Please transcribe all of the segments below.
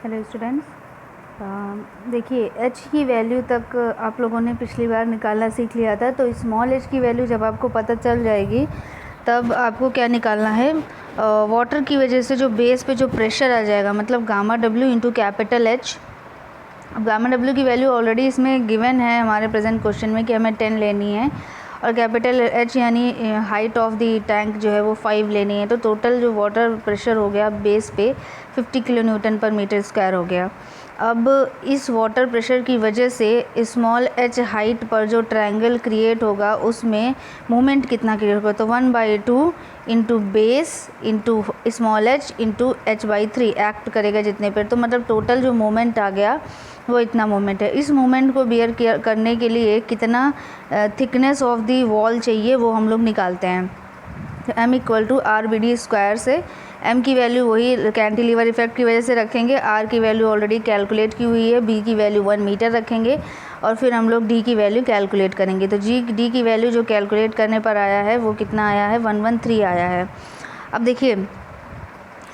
Hello students, देखिए h की value तक आप लोगों ने पिछली बार निकालना सीख लिया था। तो स्मॉल h की वैल्यू जब आपको पता चल जाएगी तब आपको क्या निकालना है, वाटर की वजह से जो बेस पे जो प्रेशर आ जाएगा, मतलब gamma W into capital H। अब गामा W की वैल्यू ऑलरेडी इसमें गिवन है हमारे प्रेजेंट क्वेश्चन में कि हमें 10 लेनी है, और कैपिटल H यानी हाइट ऑफ द टैंक जो है वो 5 लेनी है। तो टोटल जो वाटर प्रेशर हो गया बेस पे 50 किलो न्यूटन पर मीटर स्क्वायर हो गया। अब इस वाटर प्रेशर की वजह से स्मॉल h हाइट पर जो ट्रायंगल क्रिएट होगा उसमें मूवमेंट कितना क्रिएट होगा, तो 1/2 into base into small h into h/3 act करेगा जितने पर। तो मतलब टोटल जो मूवमेंट आ गया वो इतना मूवमेंट है। इस मूवमेंट को बियर करने के लिए कितना थिकनेस ऑफ दी वॉल चाहिए वो हम लोग निकालते हैं। तो m equal to RBD square से m की वैल्यू वही कैंटिलीवर इफेक्ट की वजह से रखेंगे, r की वैल्यू ऑलरेडी कैलकुलेट की हुई है, b की वैल्यू 1 मीटर रखेंगे और फिर हम लोग d की वैल्यू कैलकुलेट करेंगे। तो d की वैल्यू जो कैलकुलेट करने पर आया है वो कितना आया है, 113 आया है। अब देखिए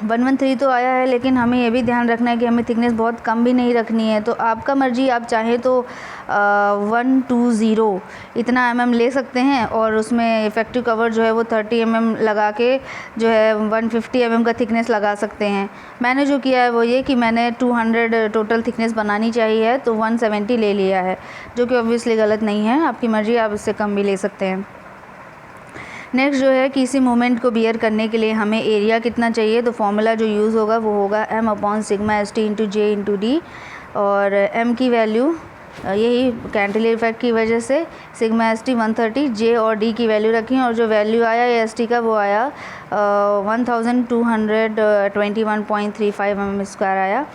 113 तो आया है, लेकिन हमें ये भी ध्यान रखना है कि हमें थिकनेस बहुत कम भी नहीं रखनी है। तो आपका मर्जी, आप चाहें तो 120 इतना mm ले सकते हैं और उसमें इफ़ेक्टिव कवर जो है वो 30 mm लगा के जो है 150 mm का थिकनेस लगा सकते हैं। मैंने जो किया है वो ये कि मैंने 200 टोटल थिकनेस बनानी चाहिए तो 170 ले लिया है, जो कि ऑब्वियसली गलत नहीं है। आपकी मर्जी, आप इससे कम भी ले सकते हैं। नेक्स्ट जो है कि इसी मोमेंट को बियर करने के लिए हमें एरिया कितना चाहिए, तो फॉर्मूला जो यूज़ होगा वो होगा m/σ st into J into D. और m की वैल्यू यही कैंटिलीवर इफेक्ट की वजह से सिग्मा st 130, j और d की वैल्यू रखी और जो वैल्यू आया st का वो आया 1221.35 mm स्क्वायर आया।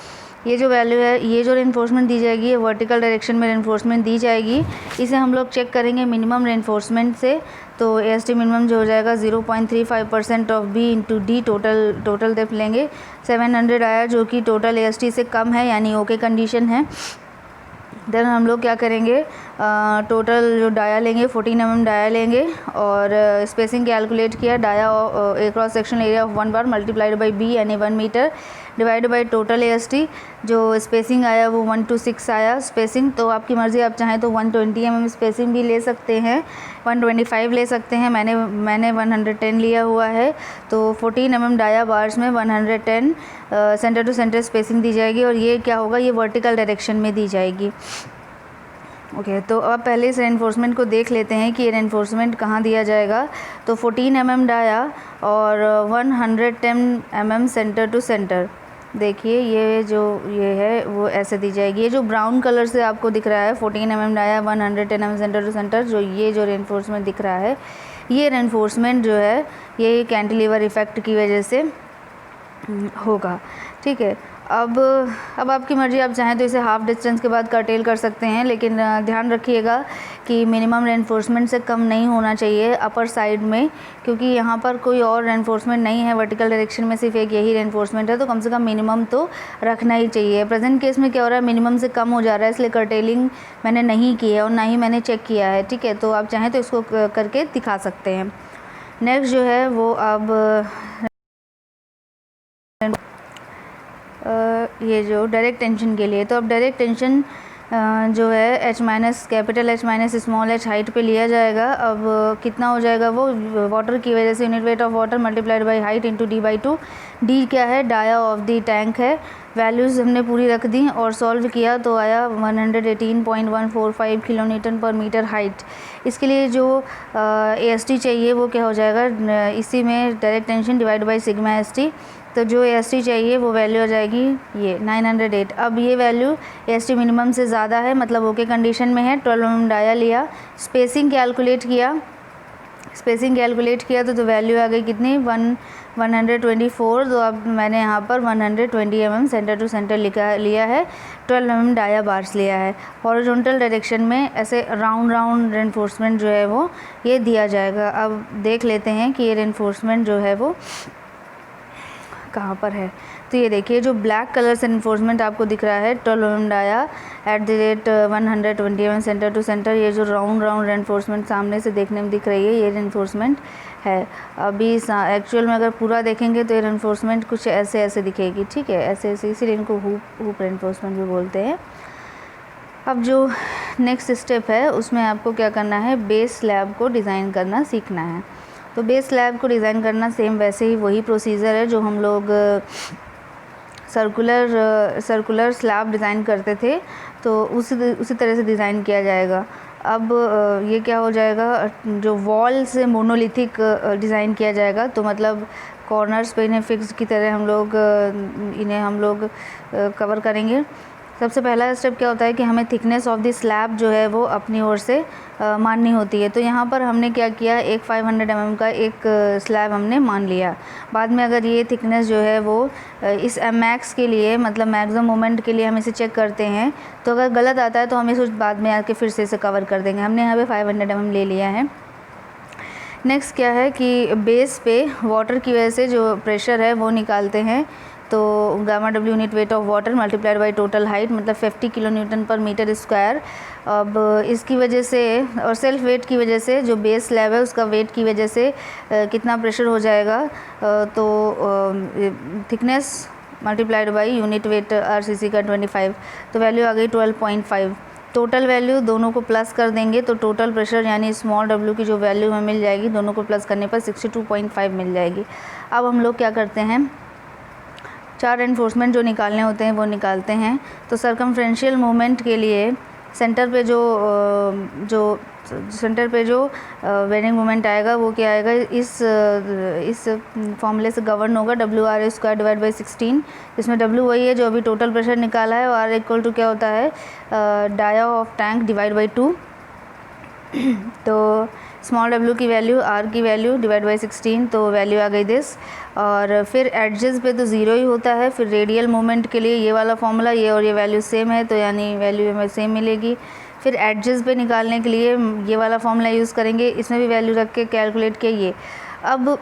ये जो वैल्यू है, ये जो रेनफोर्समेंट दी जाएगी ये वर्टिकल डायरेक्शन में रेनफोर्समेंट दी जाएगी। इसे हम लोग चेक करेंगे मिनिमम रेनफोर्समेंट से। तो AST मिनिमम जो हो जाएगा 0.35% of B into D. Total depth लेंगे 700 आया, जो कि टोटल AST से कम है, यानी ओके कंडीशन है। देन हम लोग क्या करेंगे, टोटल जो डाया लेंगे 14 mm डाया लेंगे और स्पेसिंग कैलकुलेट किया। Dia cross section area of 1 bar multiplied by B यानी 1 metre divide by total AST। जो स्पेसिंग आया वो 1 to 6 आया स्पेसिंग। तो आपकी मर्ज़ी, आप चाहें तो 120 mm स्पेसिंग भी ले सकते हैं, 125 ले सकते हैं। मैंने 110 लिया हुआ है। तो 14 mm डाया बार्स में 110 सेंटर टू सेंटर स्पेसिंग दी जाएगी और ये क्या होगा, ये वर्टिकल डायरेक्शन में दी जाएगी। ओके तो अब पहले इस रेनफोर्समेंट को देख लेते हैं कि ये रेनफोर्समेंट कहाँ दिया जाएगा। तो 14 mm डाया और 110 mm सेंटर टू सेंटर। देखिए ये है वो ऐसे दी जाएगी। ये जो ब्राउन कलर से आपको दिख रहा है 14 mm dia 110 mm centre to centre, जो रेनफोर्समेंट दिख रहा है, ये रेनफोर्समेंट जो है ये कैंटिलीवर इफ़ेक्ट की वजह से होगा। ठीक है, अब आपकी मर्ज़ी, आप चाहें तो इसे हाफ डिस्टेंस के बाद कर्टेल कर सकते हैं, लेकिन ध्यान रखिएगा कि मिनिमम रेनफोर्समेंट से कम नहीं होना चाहिए अपर साइड में, क्योंकि यहाँ पर कोई और रेनफोर्समेंट नहीं है, वर्टिकल डायरेक्शन में सिर्फ एक यही रेनफोर्समेंट है। तो कम से कम मिनिमम तो रखना ही चाहिए। प्रेजेंट केस में क्या हो रहा है, मिनिमम से कम हो जा रहा है, इसलिए कर्टेलिंग मैंने नहीं की है और ना ही मैंने चेक किया है। ठीक है, तो आप चाहें तो इसको करके दिखा सकते हैं। नेक्स्ट जो है वो अब ये जो डायरेक्ट टेंशन के लिए, तो अब डायरेक्ट टेंशन जो है capital H minus small h height पे लिया जाएगा। अब कितना हो जाएगा वो, वाटर की वजह से unit weight of water multiplied by height into d/2। D क्या है, डाया ऑफ दी टैंक है। वैल्यूज़ हमने पूरी रख दी और सॉल्व किया तो आया 118.145 किलो न्यूटन पर मीटर हाइट। इसके लिए जो AST चाहिए वो क्या हो जाएगा, इसी में direct tension divide by sigma ST। तो जो AST चाहिए वो वैल्यू आ जाएगी ये 908। अब ये वैल्यू AST मिनिमम से ज़्यादा है, मतलब ओके कंडीशन में है। 12 mm डाया लिया, स्पेसिंग कैलकुलेट किया तो वैल्यू आ गई कितनी, 124। तो अब मैंने यहाँ पर 120 mm सेंटर टू सेंटर लिया है, 12 mm डाया बार्स लिया है। हॉरिजॉन्टल डायरेक्शन में ऐसे राउंड रेनफोर्समेंट जो है वो ये दिया जाएगा। अब देख लेते हैं कि ये रेनफोर्समेंट जो है वो कहाँ पर है। तो ये देखिए जो ब्लैक कलर से रेनफोर्समेंट आपको दिख रहा है 12 mm dia @ 120 mm centre to centre. ये जो राउंड रेनफोर्समेंट सामने से देखने में दिख रही है, ये रेनफोर्समेंट है। अभी एक्चुअल में अगर पूरा देखेंगे तो ये रेनफोर्समेंट कुछ ऐसे ऐसे दिखेगी, ठीक है, ऐसे ऐसे, इसीलिए इनको हुप रेनफोर्समेंट भी बोलते हैं। अब जो नेक्स्ट स्टेप है उसमें आपको क्या करना है, बेस स्लैब को डिज़ाइन करना सीखना है। तो बेस स्लैब को डिज़ाइन करना सेम वैसे ही वही प्रोसीजर है जो हम लोग सर्कुलर स्लैब डिज़ाइन करते थे, तो उसी तरह से डिज़ाइन किया जाएगा। अब ये क्या हो जाएगा, जो वॉल से मोनोलिथिक डिज़ाइन किया जाएगा, तो मतलब कॉर्नर्स पे इन्हें फिक्स की तरह इन्हें हम लोग कवर करेंगे। सबसे पहला स्टेप क्या होता है कि हमें थिकनेस ऑफ द स्लैब जो है वो अपनी ओर से माननी होती है। तो यहाँ पर हमने क्या किया, एक 500 mm का एक स्लैब हमने मान लिया। बाद में अगर ये थिकनेस जो है वो इस मैक्स के लिए, मतलब मैक्सिमम मोमेंट के लिए हम इसे चेक करते हैं, तो अगर गलत आता है तो हम इसे बाद में आके फिर से इसे कवर कर देंगे। हमने यहाँ पे 500 mm ले लिया है। नेक्स्ट क्या है कि बेस पे वाटर की वजह से जो प्रेशर है वो निकालते हैं। तो gamma W unit weight of water multiplied by total height, मतलब 50 kN/m²। अब इसकी वजह से और सेल्फ वेट की वजह से, जो बेस स्लैब है उसका वेट की वजह से कितना प्रेशर हो जाएगा, तो thickness multiplied by unit weight RCC का 25, तो वैल्यू आ गई 12.5। टोटल वैल्यू दोनों को प्लस कर देंगे तो टोटल प्रेशर यानी स्मॉल w की जो वैल्यू हमें मिल जाएगी, दोनों को प्लस करने पर 62.5 मिल जाएगी। अब हम लोग क्या करते हैं, 4 रेनफोर्समेंट जो निकालने होते हैं वो निकालते हैं। तो सर्कमफ्रेंशियल मूवमेंट के लिए सेंटर पे जो बेरिंग मोमेंट आएगा वो क्या आएगा, इस फॉर्मूले से गवर्न होगा, WR²/16, जिसमें W वही है जो अभी टोटल प्रेशर निकाला है, और R इक्वल टू क्या होता है, dia of tank divide by 2। तो स्मॉल w की वैल्यू, r की वैल्यू डिवाइड बाई 16, तो वैल्यू आ गई दिस। और फिर एडजेस पे तो ज़ीरो ही होता है। फिर रेडियल मोमेंट के लिए ये वाला फॉर्मूला, ये और ये वैल्यू सेम है, तो यानी वैल्यू हमें सेम मिलेगी। फिर एडजेस पे निकालने के लिए ये वाला फॉर्मूला यूज़ करेंगे, इसमें भी वैल्यू रख के कैलकुलेट किया ये। अब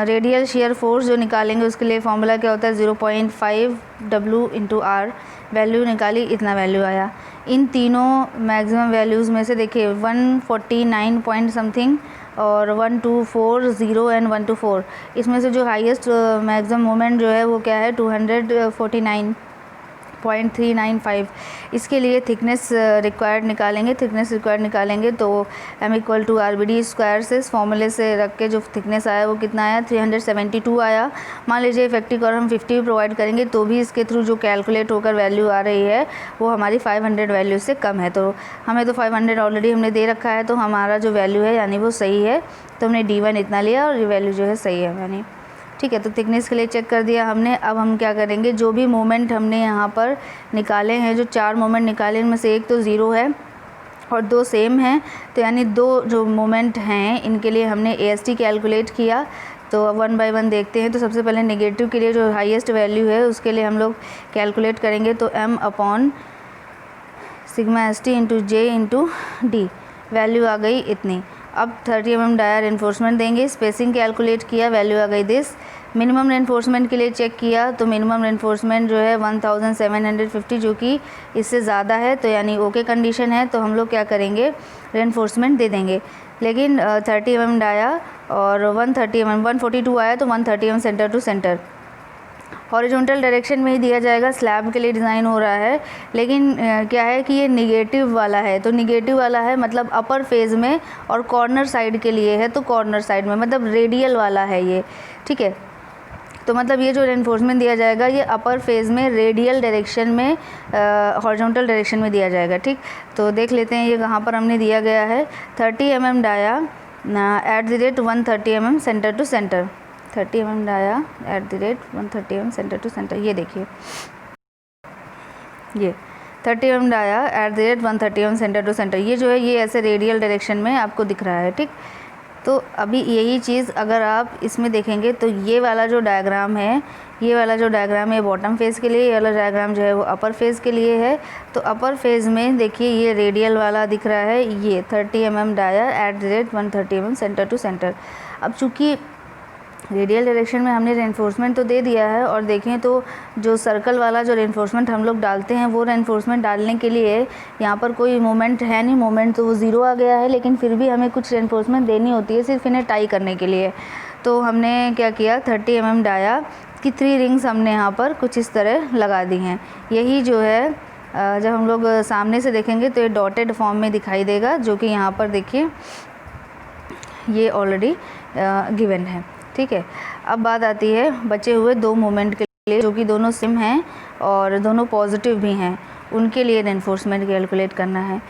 रेडियल शेयर फोर्स जो निकालेंगे उसके लिए फॉर्मूला क्या होता है, 0.5 W × R, वैल्यू निकाली, इतना वैल्यू आया। इन तीनों मैक्सिमम वैल्यूज़ में से देखिए 149 पॉइंट समथिंग और 1240 एंड 124, इसमें से जो हाईएस्ट मैक्सिमम मोमेंट जो है वो क्या है, 249.395। इसके लिए थिकनेस रिक्वायर्ड निकालेंगे, तो m equal to RBD square से इस फॉर्मूले से रख के जो थिकनेस आया वो कितना आया, 372 आया। मान लीजिए इफेक्टिव और हम 50 भी प्रोवाइड करेंगे तो भी इसके थ्रू जो कैलकुलेट होकर वैल्यू आ रही है वो हमारी 500 वैल्यू से कम है। तो हमें तो 500 ऑलरेडी हमने दे रखा है, तो हमारा जो वैल्यू है यानी वो सही है, तो हमने D1 इतना लिया और ये वैल्यू जो है सही है यानी, ठीक है। तो थिकनेस के लिए चेक कर दिया हमने। अब हम क्या करेंगे, जो भी मोमेंट हमने यहाँ पर निकाले हैं, जो 4 मोमेंट निकाले इनमें से एक तो ज़ीरो है और 2 सेम हैं, तो यानी 2 जो मोमेंट हैं इनके लिए हमने AST कैलकुलेट किया। तो अब 1 बाय 1 देखते हैं। तो सबसे पहले नेगेटिव के लिए जो हाईएस्ट वैल्यू है उसके लिए हम लोग कैलकुलेट करेंगे, तो m/σ ST × J × D, value आ गई इतनी। अब 30 mm डाया रेनफोर्समेंट देंगे, स्पेसिंग कैलकुलेट किया, वैल्यू आ गई दिस। मिनिमम रेनफोर्समेंट के लिए चेक किया, तो मिनिमम रेनफोर्समेंट जो है 1750, जो कि इससे ज़्यादा है, तो यानी ओके कंडीशन है, तो हम लोग क्या करेंगे, रेनफोर्समेंट दे देंगे। लेकिन 30 mm डाया और 130 mm 142 आया, तो 130 mm centre to centre horizontal direction में ही दिया जाएगा। स्लैब के लिए डिज़ाइन हो रहा है, लेकिन क्या है कि ये निगेटिव वाला है, तो निगेटिव वाला है मतलब अपर फेज़ में, और कॉर्नर साइड के लिए है तो कॉर्नर साइड में, मतलब रेडियल वाला है ये, ठीक है। तो मतलब ये जो रेनफोर्समेंट दिया जाएगा ये अपर फेज़ में रेडियल डायरेक्शन में, हॉरिजॉन्टल डायरेक्शन में दिया जाएगा, ठीक। तो देख लेते हैं ये कहाँ पर हमने दिया गया है। 30 mm dia @ 130 mm centre to centre, 30 mm dia @ 130 mm centre to centre, ये देखिए ये 30 mm dia @ 130 mm centre to centre, ये जो है ये ऐसे रेडियल डायरेक्शन में आपको दिख रहा है, ठीक। तो अभी यही चीज़ अगर आप इसमें देखेंगे तो ये वाला जो डायग्राम है, ये वाला जो डायग्राम है बॉटम फेज़ के लिए, ये वाला डायग्राम जो है वो अपर फेज़ के लिए है। तो अपर फेज़ में देखिए ये रेडियल वाला दिख रहा है, ये 30 mm dia @ 130 mm centre to centre. अब चूँकि रेडियल डायरेक्शन में हमने रेनफोर्समेंट तो दे दिया है, और देखें तो जो सर्कल वाला जो रेनफोर्समेंट हम लोग डालते हैं वो रेनफोर्समेंट डालने के लिए यहाँ पर कोई मोमेंट है नहीं, मोमेंट तो वो ज़ीरो आ गया है, लेकिन फिर भी हमें कुछ रेनफोर्समेंट देनी होती है सिर्फ इन्हें टाई करने के लिए। तो हमने क्या किया, 30 mm डाया की 3 रिंग्स हमने यहाँ पर कुछ इस तरह लगा दी हैं। यही जो है जब हम लोग सामने से देखेंगे तो ये डॉटेड फॉर्म में दिखाई देगा, जो कि यहाँ पर देखिए ये ऑलरेडी गिवन है। ठीक है, अब बात आती है बचे हुए 2 मोमेंट के लिए, जो कि दोनों सेम हैं और दोनों पॉजिटिव भी हैं, उनके लिए रेनफोर्समेंट कैलकुलेट करना है।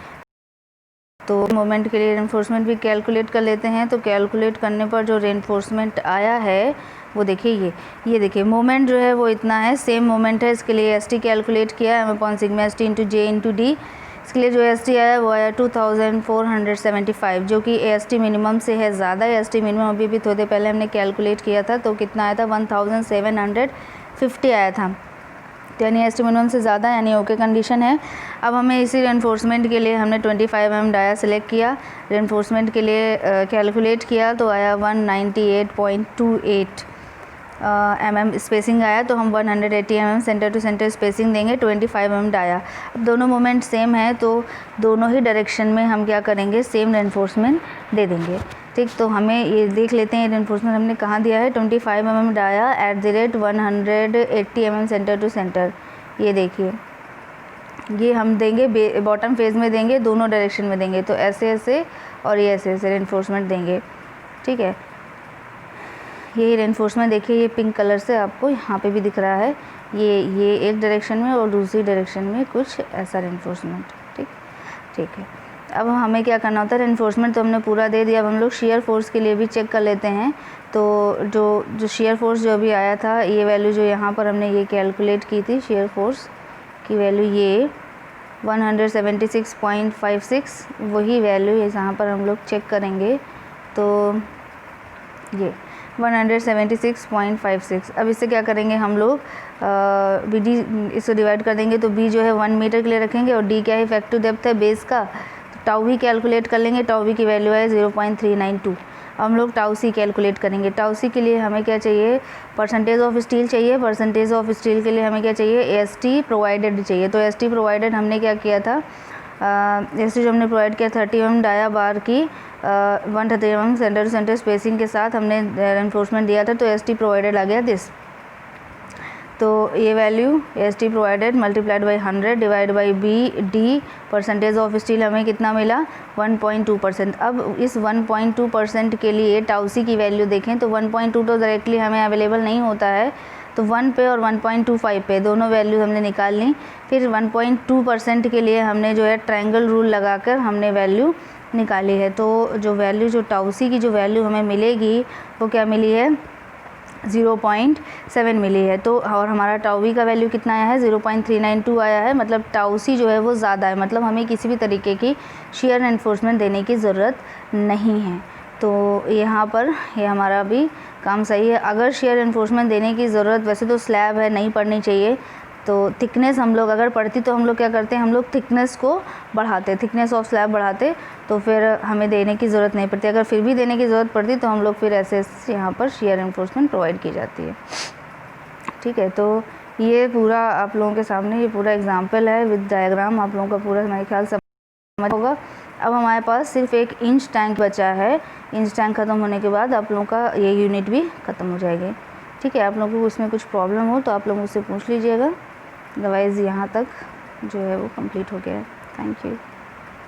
तो मोमेंट के लिए रेनफोर्समेंट भी कैलकुलेट कर लेते हैं। तो कैलकुलेट करने पर जो रेनफोर्समेंट आया है वो देखिए, ये देखिए मोमेंट जो है वो इतना है, सेम मोमेंट है, इसके लिए एस टी कैलकुलेट किया है upon sigma S T into J into D. इसके लिए जो एस टी आया वो आया 2475, जो कि एस टी मिनिमम से है ज़्यादा। एस टी मिनिमम अभी भी थोड़ी देर पहले हमने कैलकुलेट किया था, तो कितना आया था 1750 आया था, यानी एस टी मिनिमम से ज़्यादा, यानी ओके कंडीशन है। अब हमें इसी रेनफोर्समेंट के लिए हमने 25 mm डाया सेलेक्ट किया, रेनफोर्समेंट के लिए कैलकुलेट किया तो आया 198.28 mm स्पेसिंग आया। तो हम 180 mm centre to centre spacing देंगे, 25 mm डाया। अब दोनों मोमेंट सेम है तो दोनों ही डायरेक्शन में हम क्या करेंगे, सेम रेनफोर्समेंट दे देंगे। ठीक, तो हमें ये देख लेते हैं रेनफोर्समेंट हमने कहाँ दिया है, 25 mm dia @ 180 mm centre to centre. ये देखिए, ये हम देंगे बॉटम फेज में देंगे, दोनों डायरेक्शन में देंगे, तो ऐसे ऐसे और ये ऐसे ऐसे रेनफोर्समेंट देंगे। ठीक है, यही रेनफोर्समेंट देखिए, ये पिंक कलर से आपको यहाँ पे भी दिख रहा है, ये एक डायरेक्शन में और दूसरी डायरेक्शन में कुछ ऐसा रेनफोर्समेंट। ठीक है, अब हमें क्या करना होता है, रेनफोर्समेंट तो हमने पूरा दे दिया। अब हम लोग शेयर फोर्स के लिए भी चेक कर लेते हैं। तो जो शेयर फोर्स जो अभी आया था, ये वैल्यू जो यहाँ पर हमने ये कैलकुलेट की थी, शेयर फोर्स की वैल्यू ये 176.56, वही वैल्यू यहाँ पर हम लोग चेक करेंगे। तो ये 176.56। अब इससे क्या करेंगे हम लोग, बी डी इसको डिवाइड कर देंगे, तो बी जो है 1 मीटर के लिए रखेंगे, और डी क्या है, इफेक्टिव डेप्थ है बेस का, तो टाउ वी कैलकुलेट कर लेंगे। टाउ वी की वैल्यू है 0.392। अब हम लोग टाउ सी कैलकुलेट करेंगे। टाउ सी के लिए हमें क्या चाहिए, परसेंटेज ऑफ स्टील चाहिए। परसेंटेज ऑफ स्टील के लिए हमें क्या चाहिए, एस टी प्रोवाइडेड चाहिए। तो एस टी प्रोवाइडेड हमने क्या किया था, एस टी जो हमने प्रोवाइड किया 30 mm डाया बार की 130 mm centre to centre spacing के साथ हमने रेनफोर्समेंट दिया था। तो एस टी प्रोवाइडेड आ गया दिस। तो ये value S T provided multiplied by 100 divide by B D, percentage of steel हमें कितना मिला, 1.2%। अब इस 1.2% के लिए टाउ सी की वैल्यू देखें तो 1.2 तो डायरेक्टली हमें अवेलेबल नहीं होता है, तो 1 पे और 1.25 पे दोनों वैल्यूज हमने निकाल ली। फिर 1.2% के लिए हमने जो है ट्रायंगल रूल लगाकर हमने वैल्यू निकाली है। तो जो वैल्यू जो टाउ सी की जो वैल्यू हमें मिलेगी वो क्या मिली है, 0.7 मिली है। तो और हमारा टाउ वी का वैल्यू कितना आया है, 0.392 आया है। मतलब टाउ सी जो है वो ज़्यादा है, मतलब हमें किसी भी तरीके की शेयर एनफोर्समेंट देने की ज़रूरत नहीं है। तो यहाँ पर ये हमारा भी काम सही है। अगर शेयर एनफोर्समेंट देने की ज़रूरत, वैसे तो स्लैब है नहीं पड़नी चाहिए, तो थिकनेस हम लोग अगर पड़ती तो हम लोग क्या करते हैं, हम लोग थिकनेस को बढ़ाते, थिकनेस ऑफ स्लैब बढ़ाते, तो फिर हमें देने की ज़रूरत नहीं पड़ती। अगर फिर भी देने की ज़रूरत पड़ती तो हम लोग फिर ऐसे यहाँ पर शेयर एनफोर्समेंट प्रोवाइड की जाती है। ठीक है, तो ये पूरा आप लोगों के सामने ये पूरा एग्जाम्पल है विद डायग्राम, आप लोगों का पूरा मेरे ख्याल समझ होगा। अब हमारे पास सिर्फ एक इंच टैंक बचा है। इंच टैंक ख़त्म होने के बाद आप लोगों का ये यूनिट भी ख़त्म हो जाएगी। ठीक है, आप लोगों को उसमें कुछ प्रॉब्लम हो तो आप लोग मुझसे पूछ लीजिएगा, अदरवाइज़ यहाँ तक जो है वो कंप्लीट हो गया है। Thank you.